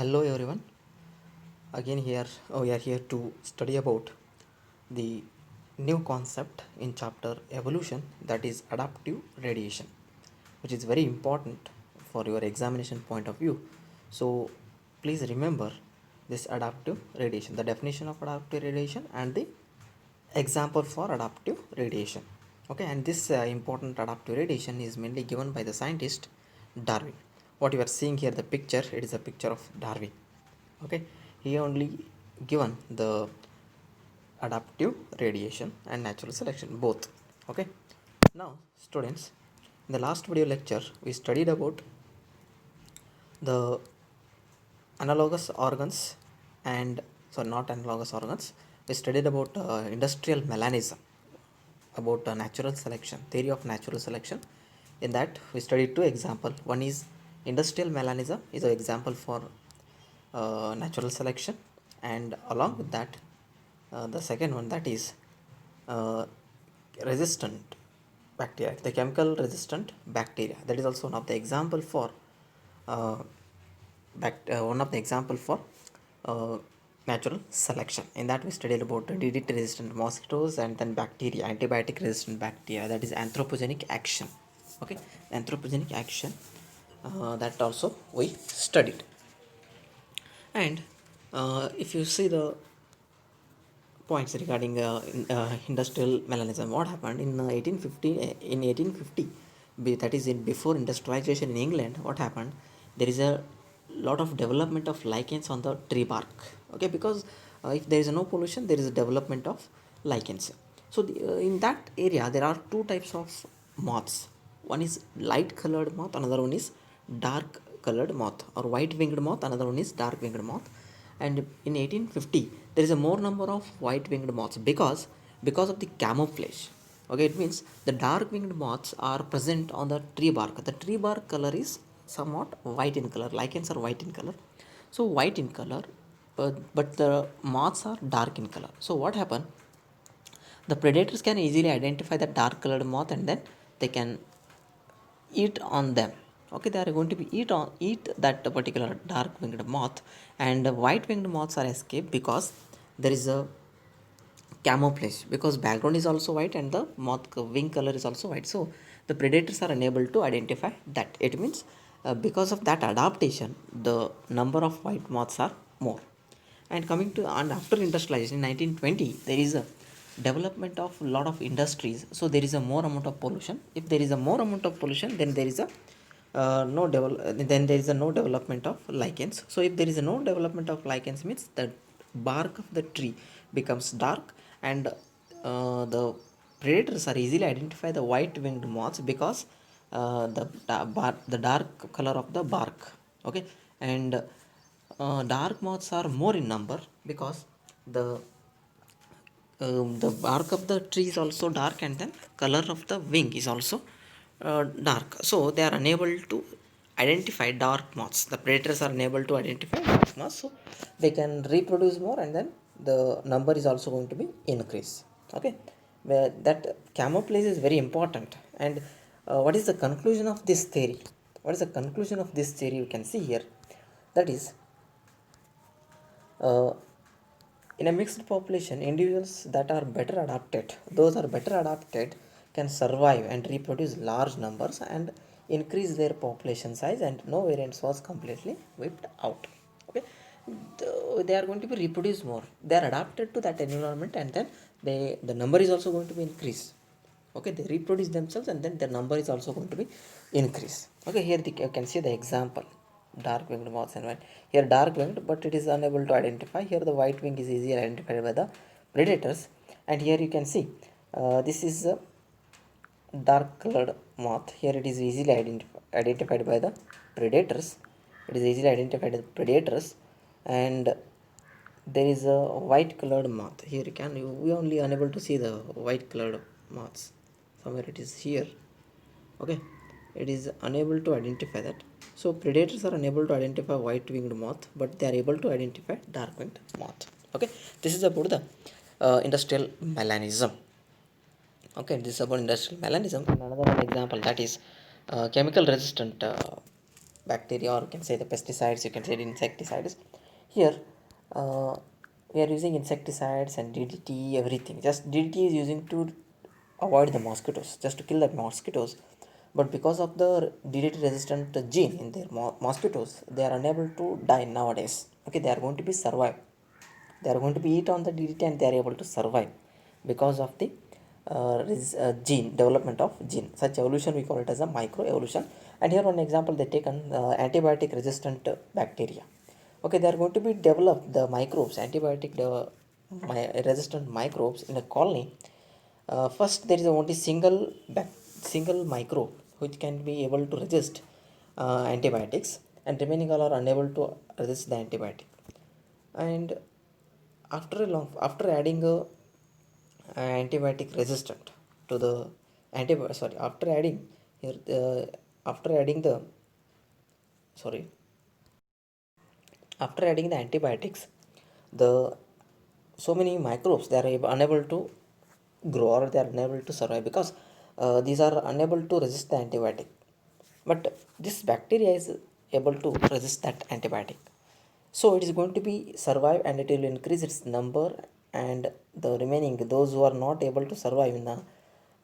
Hello everyone. Again here we are here to study about the new concept in chapter evolution, that is adaptive radiation, which is very important for your examination point of view. So please remember this adaptive radiation, the definition of adaptive radiation and the example for adaptive radiation. Okay, and this important adaptive radiation is mainly given by the scientist Darwin. What you are seeing here, the picture, it is a picture of Darwin. Okay, he only given the adaptive radiation and natural selection both. Okay, now students, in the last video lecture we studied about the analogous organs and not analogous organs, we studied about industrial melanism, about natural selection, theory of natural selection. In that we studied two example. One is industrial melanism is an example for natural selection, and along with that the second one, that is uh, resistant bacteria, the chemical resistant bacteria, that is also one of the example for uh, one of the example for uh, natural selection. In that we studied about DDT resistant mosquitoes and then bacteria, antibiotic resistant bacteria, that is anthropogenic action. Okay, anthropogenic action, that also we studied. And if you see the points regarding industrial melanism, what happened in 1850, in 1850, that is in before industrialization in England, what happened, there is a lot of development of lichens on the tree bark. Okay, because if there is no pollution, there is a development of lichens. So in that area there are two types of moths. One is light colored moth, another one is dark colored moth, or white winged moth, another one is dark winged moth. And in 1850 there is a more number of white winged moths because of the camouflage. Okay, it means the dark winged moths are present on the tree bark. The tree bark color is somewhat white in color, lichens are white in color, so white in color, but the moths are dark in color. So what happened, the predators can easily identify the dark colored moth and then they can eat on them. Okay, they are going to be eat that particular dark winged moth, and white winged moths are escaped because there is a camouflage, because background is also white and the moth wing color is also white, so the predators are unable to identify that. It means because of that adaptation, the number of white moths are more. And coming to, and after industrialization in 1920, there is a development of a lot of industries, so there is a more amount of pollution. If there is a more amount of pollution, then there is a then there is a no development of lichens. So if there is a no development of lichens, means the bark of the tree becomes dark, and the predators are easily identify the white winged moths because the dark color of the bark. Okay, and dark moths are more in number because the bark of the tree is also dark, and then color of the wing is also dark, so they are unable to identify dark moths. The predators are unable to identify dark moths, so they can reproduce more, and then the number is also going to be increase. Okay, where that camouflage is very important. And what is the conclusion of this theory? What is the conclusion of this theory? You can see here, that is uh, in a mixed population, individuals that are better adapted, those are better adapted, can survive and reproduce large numbers and increase their population size, and no variants was completely wiped out. Okay, they are going to be reproduced more. They are adapted to that environment, and then the number is also going to be increased. Okay, they reproduce themselves, and then the number is also going to be increased. Okay, here you can see the example, dark winged moths and white. Here dark winged, but it is unable to identify. Here the white wing is easily identified by the predators. And here you can see this is a dark colored moth. Here it is easily identified by the predators. It is easily identified by the predators. And there is a white colored moth. Here we only unable to see the white colored moths. Somewhere it is here. Okay, it is unable to identify that. So predators are unable to identify white winged moth, but they are able to identify dark winged moth. Okay, this is about the industrial melanism. Okay, this is about industrial melanism. And another one example, that is chemical resistant bacteria, or you can say the pesticides, you can say the insecticides. Here we are using insecticides and DDT, everything. Just DDT is using to avoid the mosquitoes, just to kill the mosquitoes. But because of the DDT resistant gene in their mosquitoes, they are unable to die nowadays. Okay, they are going to be survive. They are going to be eat on the DDT and they are able to survive because of the gene development of gene. Such evolution we call it as a micro evolution. And here one example they taken antibiotic resistant bacteria. Okay, they are going to be developed the microbes, antibiotic resistant microbes in a colony. First there is only single microbe which can be able to resist antibiotics, and remaining all are unable to resist the antibiotic. And after adding a antibiotic resistant to the antibiotic, sorry, after adding the sorry after adding the antibiotics, the so many microbes they are unable to grow, or they are unable to survive, because these are unable to resist the antibiotic. But this bacteria is able to resist that antibiotic, so it is going to be survive and it will increase its number. And the remaining, those who are not able to survive in the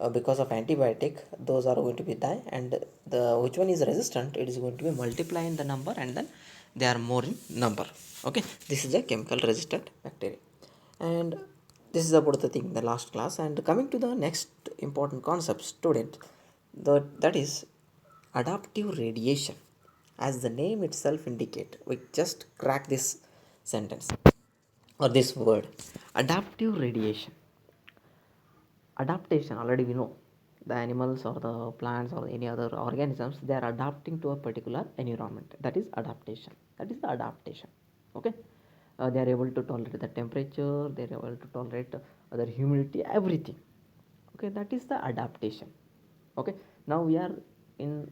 because of antibiotic, those are going to be die, and the which one is resistant, it is going to be multiply in the number, and then they are more in number. Okay, this is a chemical resistant bacteria. And this is about the thing in the last class. And coming to the next important concept, student, that is adaptive radiation. As the name itself indicate, we just crack this sentence or this word, adaptive radiation. Adaptation, already we know, the animals or the plants or any other organisms, they are adapting to a particular environment. That is adaptation. That is the adaptation. Okay, they are able to tolerate the temperature, they are able to tolerate the humidity, everything. Okay, that is the adaptation. Okay, now we are in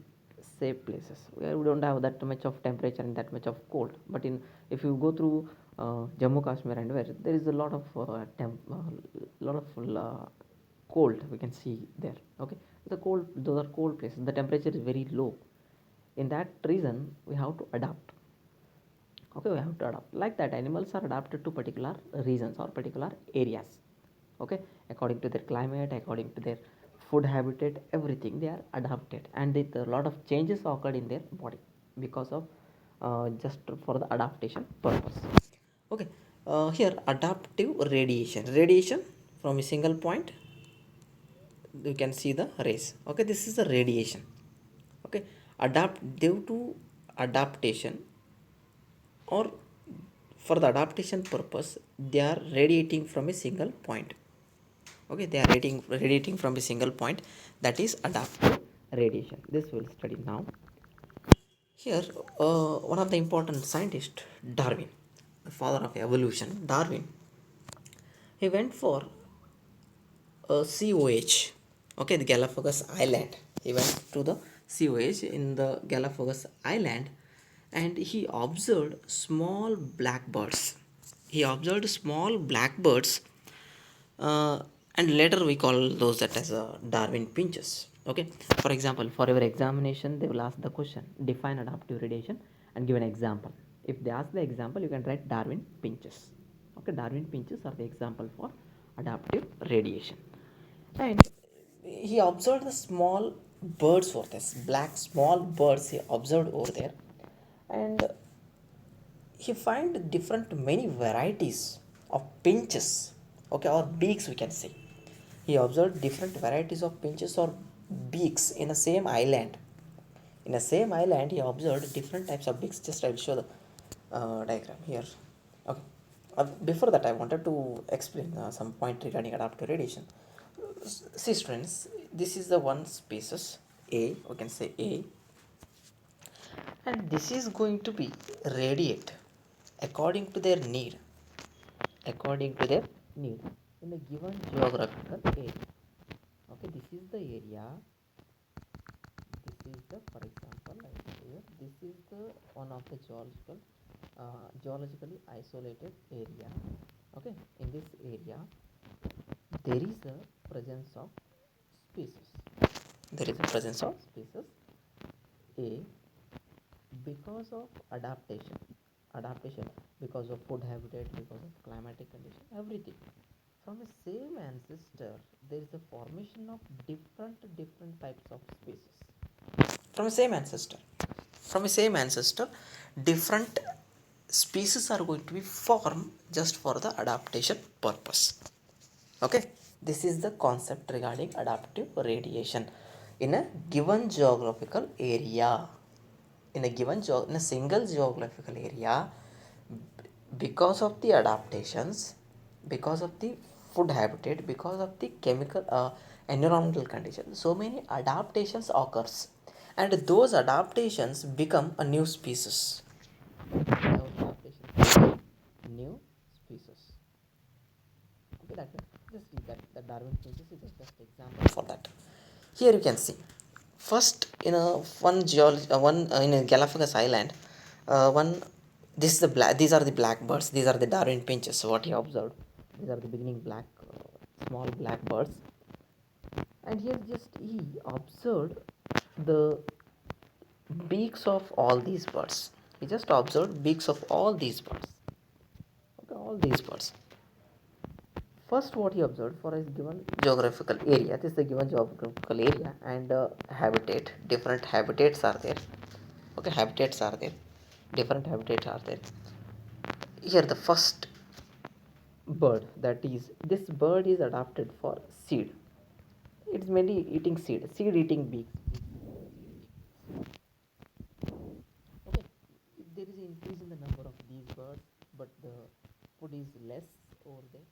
safe places where we don't have that much of temperature and that much of cold. But in, if you go through Jammu Kashmir and where there is a lot of cold we can see there. Okay, the cold, those are cold places, the temperature is very low. In that reason we have to adapt. Okay, we have to adapt. Like that, animals are adapted to particular regions or particular areas. Okay, according to their climate, according to their food habitat, everything they are adapted, and a lot of changes occurred in their body because of just for the adaptation purpose. Okay, here adaptive radiation from a single point, you can see the rays. Okay, this is the radiation. Okay, adapt due to adaptation, or for the adaptation purpose, they are radiating from a single point. Okay, they are radiating from a single point, that is adaptive radiation. This we'll study now. Here one of the important scientists, Darwin, the father of evolution, Darwin, he went for COH. Okay, the Galapagos Island. He went to the COH in the Galapagos Island, and he observed small black birds. He observed small black birds, uh, and later we call those that as Darwin pinches. Okay, for example, for your examination, they will ask the question: define adaptive radiation and give an example. If they ask the example, you can write Darwin pinches. Okay, Darwin pinches are the example for adaptive radiation. And he observed the small birds over there, black small birds he observed over there, and he find different many varieties of pinches. Okay, or beaks we can say. He observed different varieties of pinches or beaks in the same island. In the same island, he observed different types of beaks. Just I will show the diagram here. Okay. Before that, I wanted to explain some point regarding adaptive radiation. See, students, this is the one species A. We can say A, and this is going to be radiate according to their need. According to their need in a given geographical area. Okay, this is the area. This is the, for example, here, this is the one of the geologically isolated area. Okay, in this area there is a presence of species. There is a presence of species A, because of adaptation, because of food habitat, because of climatic condition, everything. From a same ancestor, there is a formation of different types of species. From a same ancestor, different species are going to be formed just for the adaptation purpose. Okay, this is the concept regarding adaptive radiation in a given geographical area. In a single geographical area, because of the adaptations, because of the food habitat, because of the chemical environmental conditions, so many adaptations occurs, and those adaptations become a new species. Those adaptations become new species. Okay, just see that Darwin species is just example for that. Here you can see, first in a one in a Galapagos Island, one this is the black. These are the blackbirds. These are the Darwin finches. What he observed. These are the beginning small black birds, and here just he observed the beaks of all these birds. He just observed beaks of all these birds. Okay, all these birds. First, what he observed for a given geographical area, this is the given geographical area, and habitat, different habitats are there. Okay, habitats are there, different habitats are there. Here, the first bird, that is, this bird is adapted for seed. It's mainly eating seed eating beaks. Okay, if there is an increase in the number of these birds, but the food is less over there,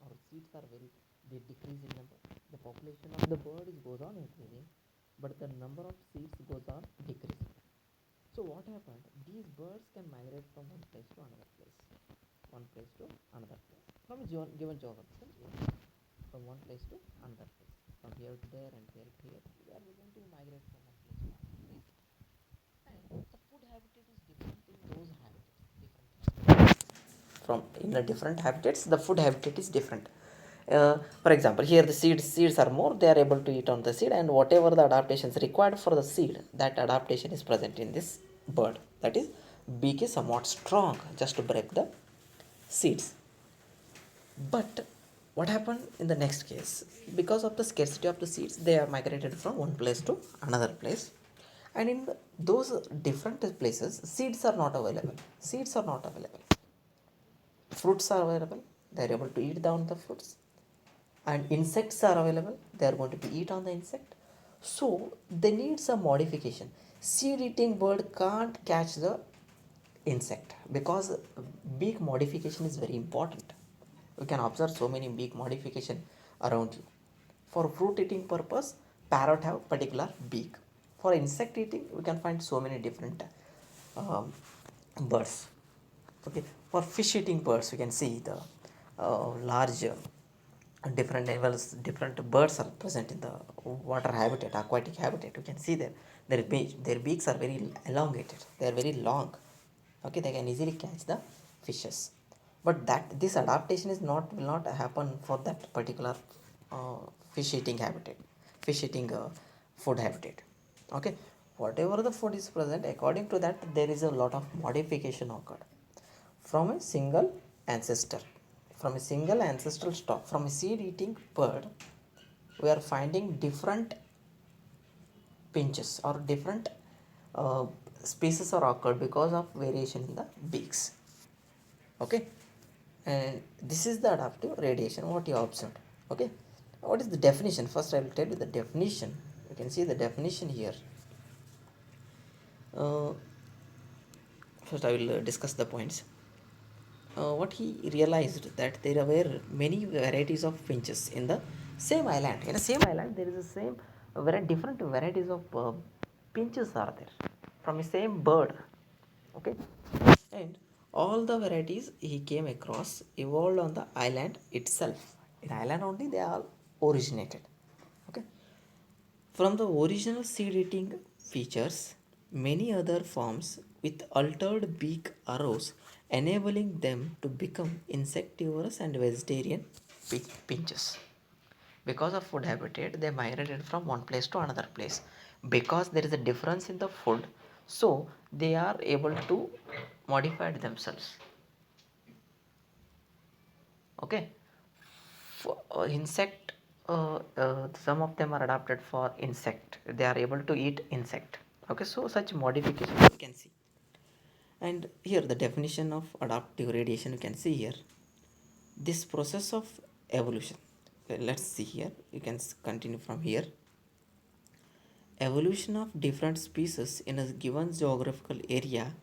or seeds are they decrease in number, the population of the bird is goes on increasing, but the number of seeds goes on decreasing. So what happened? These birds can migrate from one place to another place, from a given geographical area, from one place to another place, from here to there and here to here. They are going to migrate from one place to another place, and the food habitat is different in those habitats. From in the different habitats, the food habitat is different. For example, here the seeds are more. They are able to eat on the seed, and whatever the adaptations required for the seed, that adaptation is present in this bird. That is, beak is somewhat strong just to break the seeds. But what happened in the next case? Because of the scarcity of the seeds, they are migrated from one place to another place. And in those different places, seeds are not available. Fruits are available. They are able to eat down the fruits. And insects are available. They are going to be eat on the insect. So they need some modification. Seed eating bird can't catch the insect because beak modification is very important. You can observe so many beak modification around you. For fruit eating purpose, parrot have particular beak. For insect eating, we can find so many different um, birds. Okay, for fish eating birds, we can see the large different levels, different birds are present in the water habitat, aquatic habitat. You can see that their beaks are very elongated. They are very long. Okay, they can easily catch the fishes. But that this adaptation is not will not happen for that particular uh, fish eating habitat, fish eating food habitat. Okay, whatever the food is present, according to that, there is a lot of modification occurred from a single ancestor, from a single ancestral stock, from a seed eating bird. We are finding different pinches or different uh, species are occurred because of variation in the beaks. Okay, and this is the adaptive radiation what you observed. Okay, what is the definition? First I will tell you the definition. You can see the definition here. uh, First I will discuss the points. What he realized that there were many varieties of finches in the same island. In the same island, there is the same different varieties of finches are there from the same bird. Okay, and all the varieties he came across evolved on the island itself. In island only they all originated. Okay, from the original seed-eating features, many other forms with altered beak arose, enabling them to become insectivorous and vegetarian finches. Because of food habitat, they migrated from one place to another place. Because there is a difference in the food, So they are able to modify themselves. Okay, for insect, some of them are adapted for insect. They are able to eat insect. Okay, so such modifications you can see. And here the definition of adaptive radiation you can see here. This process of evolution. Let's see here. You can continue from here. Evolution of different species in a given geographical area,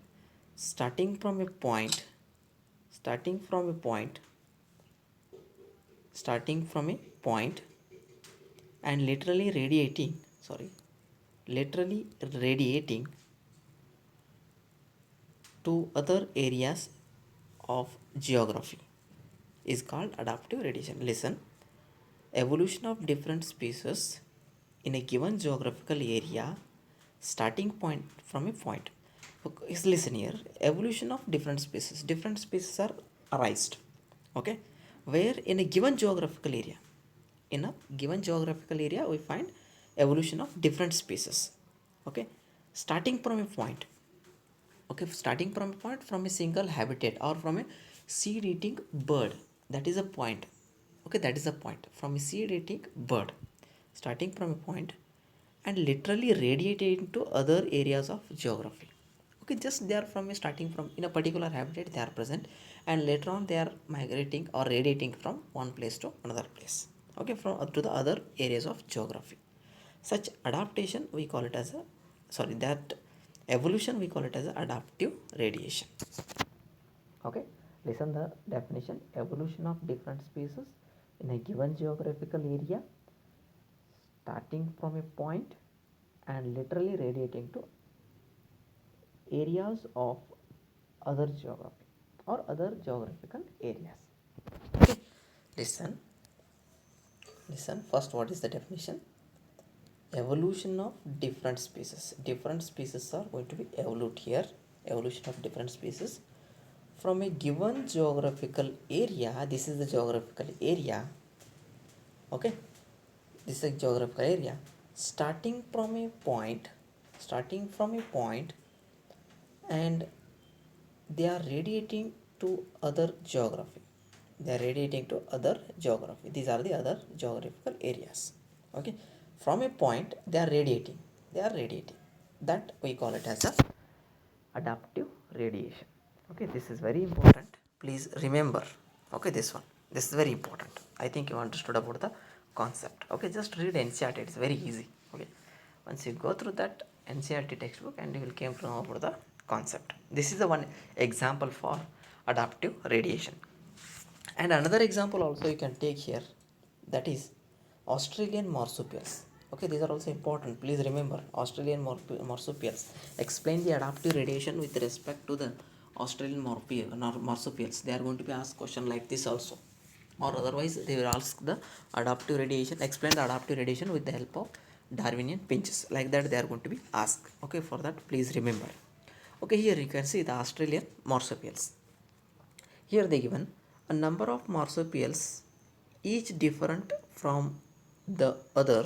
starting from a point, starting from a point, starting from a point, and literally radiating to other areas of geography is called adaptive radiation. Listen, evolution of different species in a given geographical area, starting point from a point. Okay, listen here. Evolution of different species are arised. Okay, where in a given geographical area, in a given geographical area, we find evolution of different species. Okay, starting from a point. Okay, starting from a point, from a single habitat or from a seed eating bird, that is a point. Okay, that is a point from a seed eating bird, starting from a point and literally radiating to other areas of geography. Okay, just they are from a starting from in a particular habitat they are present, and later on they are migrating or radiating from one place to another place. Okay, from to the other areas of geography. Such adaptation we call it as a, sorry, that evolution we call it as adaptive radiation. Okay, listen the definition. Evolution of different species in a given geographical area, starting from a point and literally radiating to areas of other geography or other geographical areas. Okay, listen, listen first, what is the definition? Evolution of different species. Different species are going to be evolute here. Evolution of different species from a given geographical area. This is the geographical area. Okay, this is a geographical area. Starting from a point, starting from a point, and they are radiating to other geography. They are radiating to other geography. These are the other geographical areas. Okay, from a point they are radiating. They are radiating. That we call it as a adaptive radiation. Okay, this is very important. Please remember. Okay, this one. This is very important. I think you understood about the concept. Okay, just read NCERT. It's very easy. Okay, once you go through that NCERT textbook and you will came to know about the concept. This is the one example for adaptive radiation. And another example also you can take here, that is Australian marsupials. Okay, these are also important. Please remember Australian marsupials. Explain the adaptive radiation with respect to the Australian marsupials. They are going to be asked question like this also, or otherwise they will ask the adaptive radiation. Explain the adaptive radiation with the help of Darwinian pinches. Like that they are going to be asked. Okay, for that please remember. Okay, here you can see the Australian marsupials. Here they given a number of marsupials, each different from the other,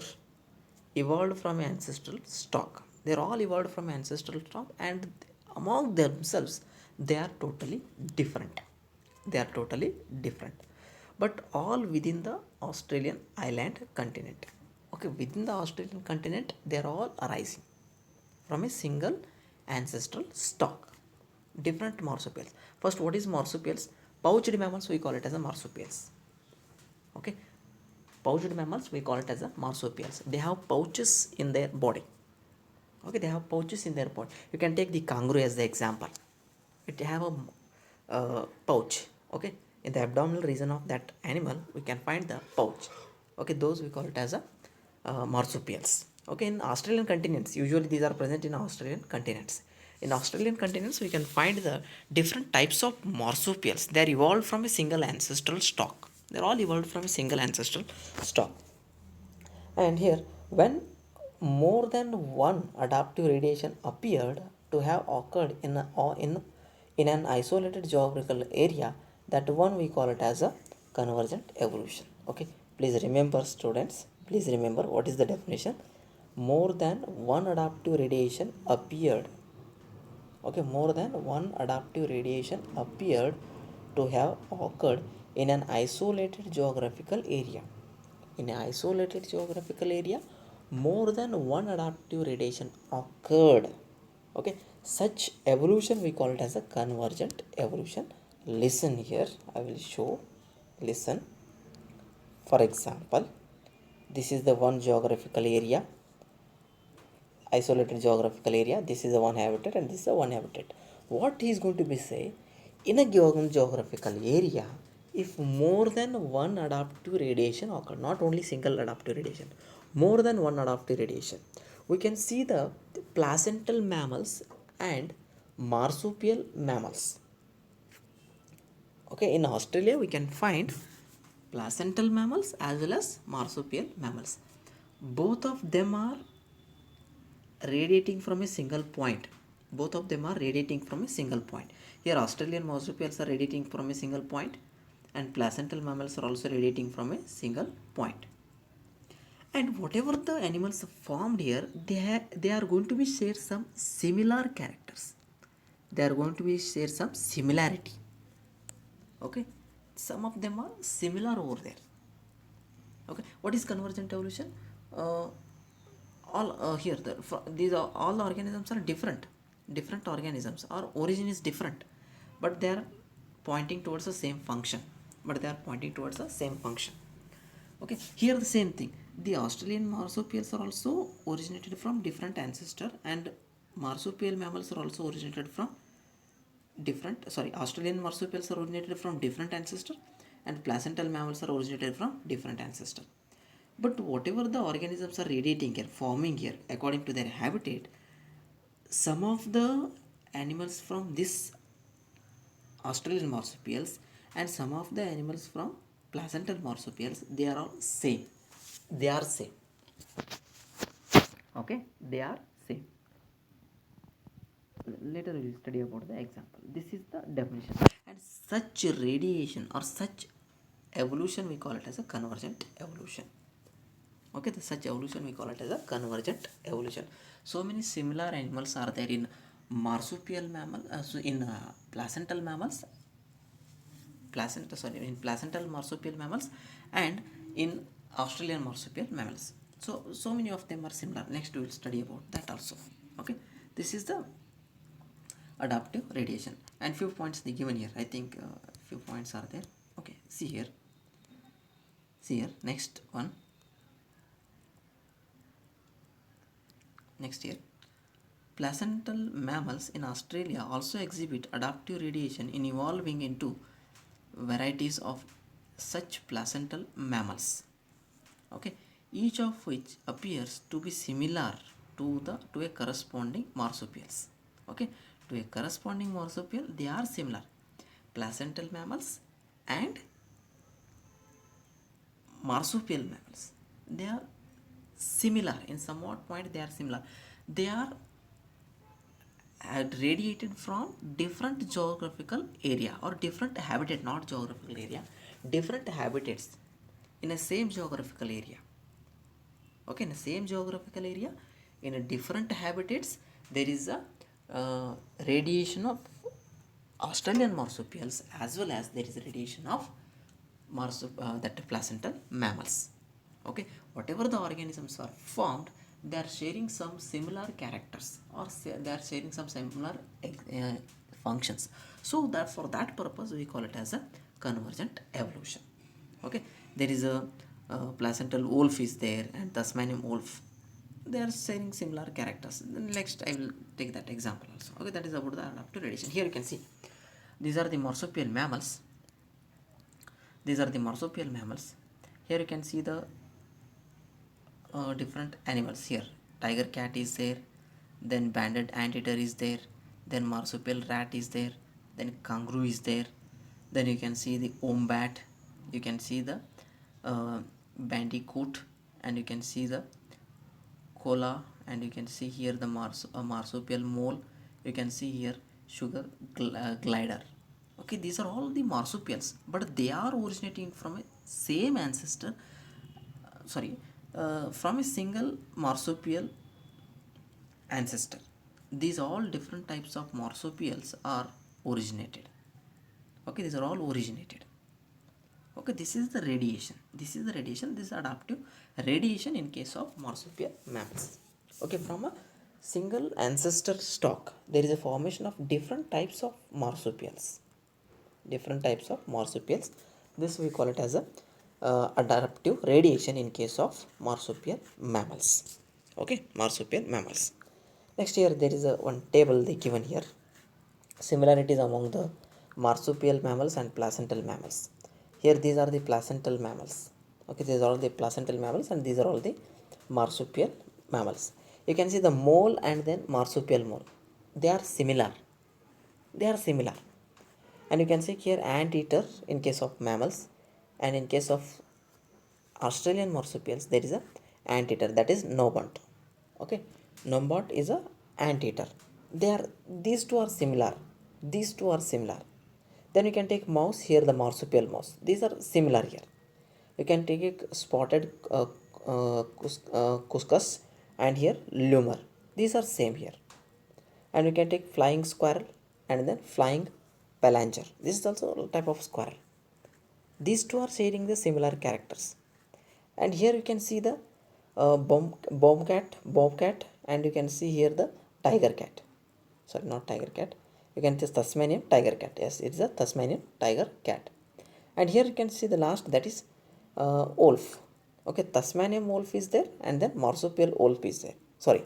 evolved from ancestral stock. They are all evolved from ancestral stock, and among themselves they are totally different. They are totally different, but all within the Australian island continent. Okay, within the Australian continent they are all arising from a single ancestral stock. Different marsupials. First, what is marsupials? Pouched mammals, we call it as a marsupials. Okay, pouched mammals, we call it as a marsupials. They have pouches in their body. Okay, they have pouches in their body. You can take the kangaroo as the example. It have a pouch. Okay, in the abdominal region of that animal, we can find the pouch. Okay, those we call it as a marsupials. Okay, in Australian continents, usually these are present in Australian continents. In Australian continents, we can find the different types of marsupials. They are evolved from a single ancestral stock. They are all evolved from a single ancestral stock. And here, when more than one adaptive radiation appeared to have occurred in an isolated geographical area, that one we call it as a convergent evolution. Okay, please remember, students, please remember what is the definition. More than one adaptive radiation appeared. Okay, more than one adaptive radiation appeared to have occurred in an isolated geographical area. In an isolated geographical area, more than one adaptive radiation occurred. Okay, such evolution we call it as a convergent evolution. Listen here, I will show. Listen. For example, this is the one geographical area, isolated geographical area. This is the one habitat and this is the one habitat. What he is going to be say, in a given geographical area, if more than one adaptive radiation occur, not only single adaptive radiation, more than one adaptive radiation, we can see the placental mammals and marsupial mammals. Okay, in Australia we can find placental mammals as well as marsupial mammals. Both of them are radiating from a single point. Both of them are radiating from a single point. Here Australian marsupials are radiating from a single point and placental mammals are also radiating from a single point. And whatever the animals formed here, they are going to be share some similar characters. They are going to be share some similarity. Okay, some of them are similar over there. Okay, what is convergent evolution? All here these are all organisms are different organisms, our origin is different, but they are pointing towards the same function. Okay, here the same thing. The Australian marsupials are also originated from different ancestor, and marsupial mammals are also originated from different, sorry, Australian marsupials are originated from different ancestor and placental mammals are originated from different ancestor. But whatever the organisms are radiating here, forming here according to their habitat, some of the animals from this Australian marsupials and some of the animals from placental marsupials, they are all same. They are same. Okay, they are same. Later we will study about the example. This is the definition. And such radiation or such evolution we call it as a convergent evolution. Okay, the such evolution we call it as a convergent evolution. So many similar animals are there in marsupial mammal, so in placental mammals, in placental marsupial mammals and in Australian marsupial mammals. So many of them are similar. Next we will study about that also. Okay, this is the adaptive radiation and few points they given here. I think few points are there. Okay, see here. Next one. Next here. Placental mammals in Australia also exhibit adaptive radiation in evolving into varieties of such placental mammals. Okay, each of which appears to be similar to a corresponding marsupials. Okay, to a corresponding marsupial, they are similar. Placental mammals and marsupial mammals, they are similar in somewhat point. They are similar. They are radiated from different geographical area or different habitat, not geographical area, different habitats in a same geographical area. Okay, in the same geographical area, in a different habitats, there is a radiation of Australian marsupials as well as there is a radiation of that placental mammals. Okay, whatever the organisms are formed, they are sharing some similar characters or they are sharing some similar functions. So that for that purpose we call it as a convergent evolution. Okay, there is a placental wolf is there and Tasmanian wolf, they are sharing similar characters. Then next I will take that example also. Okay, that is about the adaptive radiation. Here you can see these are the marsupial mammals. Here you can see the different animals. Here tiger cat is there, then banded anteater is there, then marsupial rat is there, then kangaroo is there, then you can see the wombat, you can see the bandicoot, and you can see the koala, and you can see here the marsupial mole, you can see here sugar glider. Okay, these are all the marsupials, but they are originating from a same ancestor, from a single marsupial ancestor. these all different types of marsupials are originated. Okay, these are all originated. Okay, this is the radiation. This is the radiation. This is adaptive radiation in case of marsupial mammals. Okay, from a single ancestor stock, there is a formation of different types of marsupials. Different types of marsupials. This we call it as a adaptive radiation in case of marsupial mammals. Okay, marsupial mammals. Next here there is a one table they given here. Similarities among the marsupial mammals and placental mammals. Here these are the placental mammals. Okay, these are all the placental mammals and these are all the marsupial mammals. You can see the mole and then marsupial mole. They are similar. They are similar. And you can see here anteater in case of mammals, and in case of Australian marsupials there is a anteater, that is Nobot. Okay, Nobot is a anteater. They are, these two are similar. These two are similar. Then you can take mouse, here the marsupial mouse. These are similar here. You can take a spotted cuscus and here lemur. These are same here. And you can take flying squirrel and then flying palanger. This is also a type of squirrel. These two are sharing the similar characters. And here you can see the bobcat, and you can see here the tiger cat. Sorry, not tiger cat. You can see Tasmanian tiger cat. Yes, it is a Tasmanian tiger cat. And here you can see the last, that is wolf. Okay, Tasmanian wolf is there, and then marsupial wolf is there. Sorry,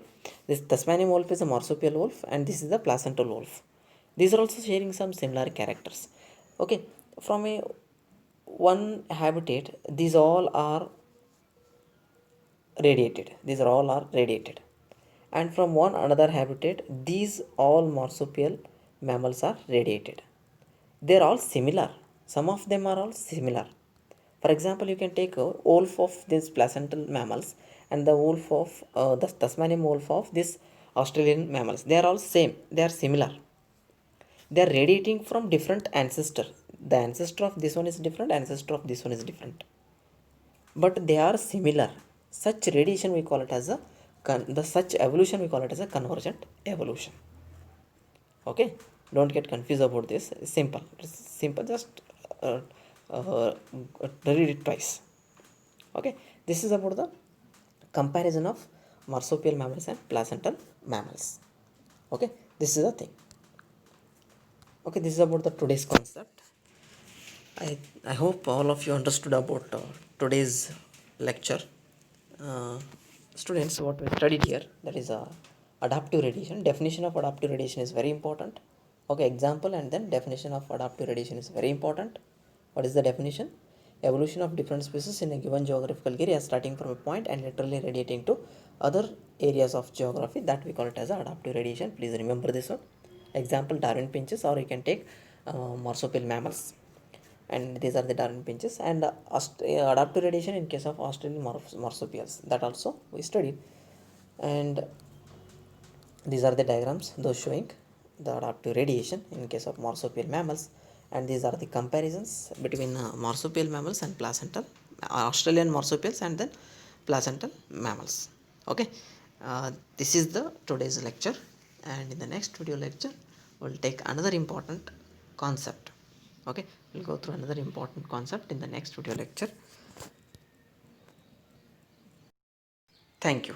this Tasmanian wolf is a marsupial wolf, and this is the placental wolf. These are also sharing some similar characters. Okay, from a one habitat, these all are radiated. These are all are radiated. And from one another habitat, these all marsupial mammals are radiated. They are all similar. Some of them are all similar. For example, you can take a wolf of these placental mammals and the wolf of the Tasmanian wolf of this Australian mammals. They are all same. They are similar. They are radiating from different ancestor. The ancestor of this one is different. Ancestor of this one is different, but they are similar. Such radiation we call it as a the such evolution we call it as a convergent evolution. Okay, don't get confused about this. It's simple, just uh, uh, read it twice. Okay, this is about the comparison of marsupial mammals and placental mammals. Okay, this is the thing. Okay, this is about the today's concept. I hope all of you understood about today's lecture. Uh, Students, what we studied here, that is adaptive radiation. Definition of adaptive radiation is very important. Okay, example and then definition of adaptive radiation is very important. What is the definition? Evolution of different species in a given geographical area starting from a point and literally radiating to other areas of geography, that we call it as adaptive radiation. Please remember this one. Example, Darwin pinches, or you can take marsupial mammals, and these are the Darwin pinches, and adaptive radiation in case of Australian marsupials, that also we studied. And these are the diagrams, those showing the adaptive radiation in case of marsupial mammals, and these are the comparisons between marsupial mammals and placental Australian marsupials and then placental mammals. Okay, this is the today's lecture, and in the next video lecture we'll take another important concept. Okay, we'll go through another important concept in the next video lecture. Thank you.